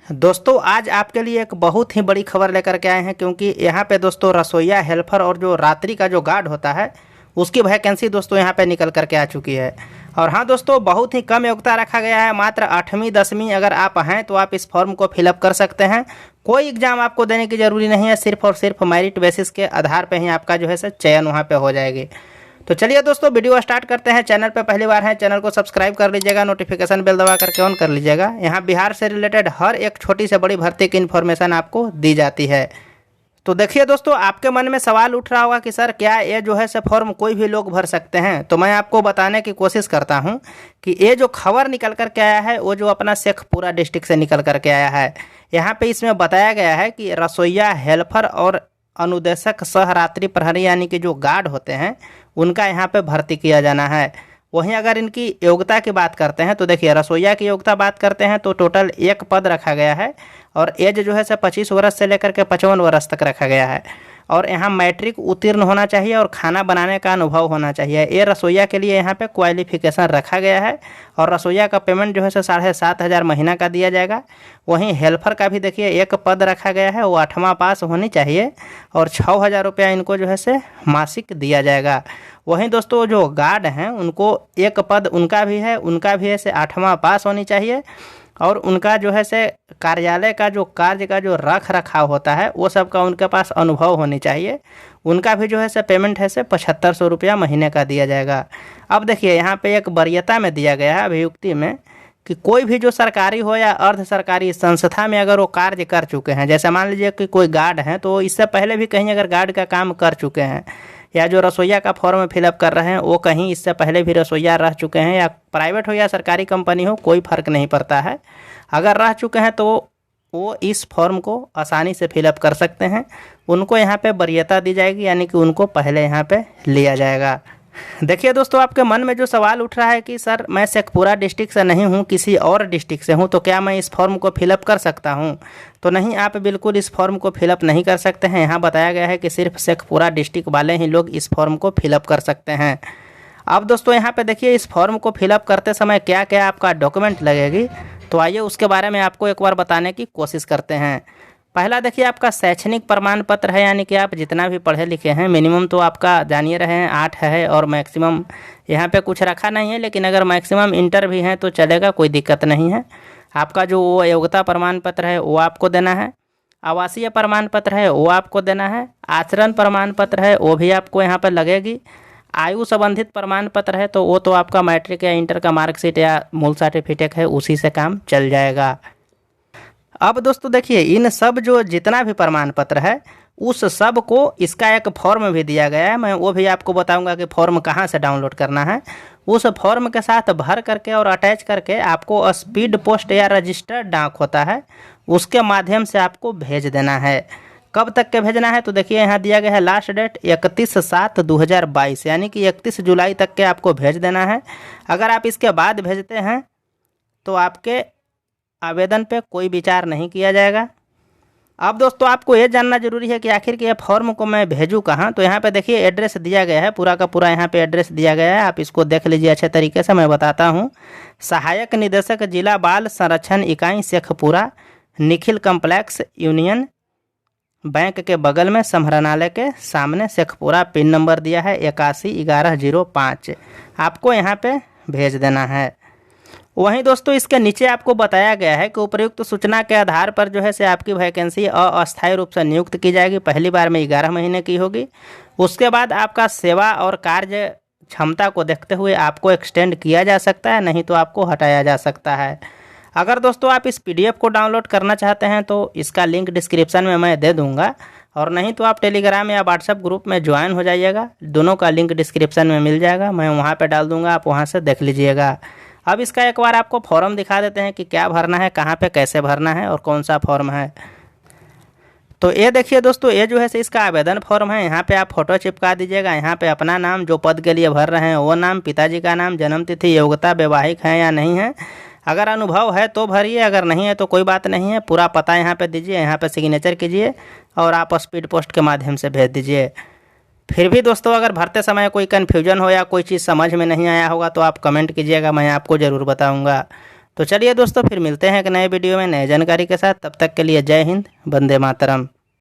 दोस्तों आज आपके लिए एक बहुत ही बड़ी खबर लेकर के आए हैं, क्योंकि यहाँ पे दोस्तों रसोईया हेल्पर और जो रात्रि का जो गार्ड होता है उसकी वैकेंसी दोस्तों यहाँ पे निकल करके आ चुकी है। और हाँ दोस्तों, बहुत ही कम योग्यता रखा गया है। मात्र 8वीं 10वीं अगर आप हैं तो आप इस फॉर्म को फिलअप कर सकते हैं। कोई एग्जाम आपको देने की ज़रूरी नहीं है, सिर्फ और सिर्फ मेरिट बेसिस के आधार पर ही आपका जो है चयन वहाँ पर हो जाएगी। तो चलिए दोस्तों वीडियो स्टार्ट करते हैं। चैनल पे पहली बार है, चैनल को सब्सक्राइब कर लीजिएगा, नोटिफिकेशन बेल दबा करके ऑन कर लीजिएगा। यहाँ बिहार से रिलेटेड हर एक छोटी से बड़ी भर्ती की इन्फॉर्मेशन आपको दी जाती है। तो देखिए दोस्तों, आपके मन में सवाल उठ रहा होगा कि सर क्या ये जो है फॉर्म कोई भी लोग भर सकते हैं। तो मैं आपको बताने की कोशिश करता हूँ कि ये जो खबर निकल कर के आया है वो जो अपना शेखपुरा डिस्ट्रिक्ट से निकल कर के आया है। यहाँ पे इसमें बताया गया है कि रसोईया हेल्पर और अनुदेशक सह रात्रि प्रहरी यानी कि जो गार्ड होते हैं उनका यहाँ पे भर्ती किया जाना है। वहीं अगर इनकी योग्यता की बात करते हैं तो देखिए, रसोईया की योग्यता बात करते हैं तो टोटल एक पद रखा गया है और एज जो है 25 वर्ष से लेकर के 55 वर्ष तक रखा गया है। और यहाँ मैट्रिक उत्तीर्ण होना चाहिए और खाना बनाने का अनुभव होना चाहिए। ये रसोईया के लिए यहाँ पे क्वालिफिकेशन रखा गया है। और रसोईया का पेमेंट जो है 7,500 महीना का दिया जाएगा। वहीं हेल्पर का भी देखिए एक पद रखा गया है, वो 8वां पास होनी चाहिए और 6,000 रुपया इनको जो है मासिक दिया जाएगा। वहीं दोस्तों जो गार्ड हैं उनको एक पद उनका भी है, उनका भी ऐसे 8वां पास होनी चाहिए और उनका जो है कार्यालय का जो कार्य का जो रख रखाव होता है वो सब का उनके पास अनुभव होनी चाहिए। उनका भी जो है पेमेंट है 7,500 रुपया महीने का दिया जाएगा। अब देखिए यहाँ पे एक वरीयता में दिया गया है अभियुक्ति में कि कोई भी जो सरकारी हो या अर्ध सरकारी संस्था में अगर वो कार्य कर चुके हैं, जैसे मान लीजिए कि कोई गार्ड हैं तो इससे पहले भी कहीं अगर गार्ड का काम कर चुके हैं, या जो रसोईया का फॉर्म फिलअप कर रहे हैं वो कहीं इससे पहले भी रसोईया रह चुके हैं, या प्राइवेट हो या सरकारी कंपनी हो कोई फ़र्क नहीं पड़ता है। अगर रह चुके हैं तो वो इस फॉर्म को आसानी से फिलअप कर सकते हैं। उनको यहाँ पे वरीयता दी जाएगी, यानी कि उनको पहले यहाँ पे लिया जाएगा। देखिए दोस्तों, आपके मन में जो सवाल उठ रहा है कि सर मैं शेखपुरा डिस्ट्रिक्ट से नहीं हूँ, किसी और डिस्ट्रिक्ट से हूँ, तो क्या मैं इस फॉर्म को फिलअप कर सकता हूँ। तो नहीं, आप बिल्कुल इस फॉर्म को फिलअप नहीं कर सकते हैं। यहाँ बताया गया है कि सिर्फ शेखपुरा डिस्ट्रिक्ट वाले ही लोग इस फॉर्म को फिलअप कर सकते हैं। अब दोस्तों यहाँ पे देखिए, इस फॉर्म को फिलअप करते समय क्या क्या आपका डॉक्यूमेंट लगेगी, तो आइए उसके बारे में आपको एक बार बताने की कोशिश करते हैं। पहला देखिए, आपका शैक्षणिक प्रमाण पत्र है, यानी कि आप जितना भी पढ़े लिखे हैं, मिनिमम तो आपका जानिए रहे हैं 8 है और मैक्सिमम यहाँ पे कुछ रखा नहीं है, लेकिन अगर मैक्सिमम इंटर भी है तो चलेगा, कोई दिक्कत नहीं है। आपका जो वो योग्यता प्रमाण पत्र है वो आपको देना है। आवासीय प्रमाण पत्र है वो आपको देना है। आचरण प्रमाण पत्र है वो भी आपको यहाँ पर लगेगी। आयु संबंधित प्रमाण पत्र है तो वो तो आपका मैट्रिक या इंटर का मार्कशीट या मूल सर्टिफिकेट है, उसी से काम चल जाएगा। अब दोस्तों देखिए, इन सब जो जितना भी प्रमाण पत्र है उस सब को इसका एक फॉर्म भी दिया गया है। मैं वो भी आपको बताऊंगा कि फॉर्म कहाँ से डाउनलोड करना है। उस फॉर्म के साथ भर करके और अटैच करके आपको स्पीड पोस्ट या रजिस्टर्ड डाक होता है, उसके माध्यम से आपको भेज देना है। कब तक के भेजना है, तो देखिए यहाँ दिया गया है लास्ट डेट 31/7/2022, यानी कि 31 जुलाई तक के आपको भेज देना है। अगर आप इसके बाद भेजते हैं तो आपके आवेदन पे कोई विचार नहीं किया जाएगा। अब दोस्तों आपको ये जानना जरूरी है कि आखिर के ये फॉर्म को मैं भेजूँ कहाँ। तो यहाँ पे देखिए एड्रेस दिया गया है, पूरा का पूरा यहाँ पे एड्रेस दिया गया है, आप इसको देख लीजिए अच्छे तरीके से। मैं बताता हूँ, सहायक निदेशक जिला बाल संरक्षण इकाई Sheikhpura, Nikhil complex, union bank के बगल में, संभरणालय के सामने, शेखपुरा। पिन नंबर दिया है 811105, आपको यहाँ पे भेज देना है। वहीं दोस्तों इसके नीचे आपको बताया गया है कि उपर्युक्त सूचना के आधार पर जो है आपकी वैकेंसी अस्थायी रूप से नियुक्त की जाएगी। पहली बार में 11 महीने की होगी। उसके बाद आपका सेवा और कार्य क्षमता को देखते हुए आपको एक्सटेंड किया जा सकता है, नहीं तो आपको हटाया जा सकता है। अगर दोस्तों आप इस PDF को डाउनलोड करना चाहते हैं तो इसका लिंक डिस्क्रिप्शन में मैं दे दूँगा, और नहीं तो आप टेलीग्राम या व्हाट्सएप ग्रुप में ज्वाइन हो जाइएगा। दोनों का लिंक डिस्क्रिप्शन में मिल जाएगा, मैं वहाँ पर डाल दूँगा, आप वहाँ से देख लीजिएगा। अब इसका एक बार आपको फॉर्म दिखा देते हैं कि क्या भरना है, कहाँ पे कैसे भरना है और कौन सा फॉर्म है। तो ये देखिए दोस्तों, ये जो है इसका आवेदन फॉर्म है। यहाँ पे आप फोटो चिपका दीजिएगा। यहाँ पे अपना नाम, जो पद के लिए भर रहे हैं वो नाम, पिताजी का नाम, जन्म तिथि, योग्यता, वैवाहिक है या नहीं है। अगर अनुभव है तो भरिए, अगर नहीं है तो कोई बात नहीं है। पूरा पता यहाँ पे दीजिए, यहाँ पे सिग्नेचर कीजिए और आप स्पीड पोस्ट के माध्यम से भेज दीजिए। फिर भी दोस्तों अगर भरते समय कोई कन्फ्यूजन हो या कोई चीज़ समझ में नहीं आया होगा तो आप कमेंट कीजिएगा, मैं आपको ज़रूर बताऊंगा। तो चलिए दोस्तों, फिर मिलते हैं एक नए वीडियो में नए जानकारी के साथ। तब तक के लिए जय हिंद, वंदे मातरम।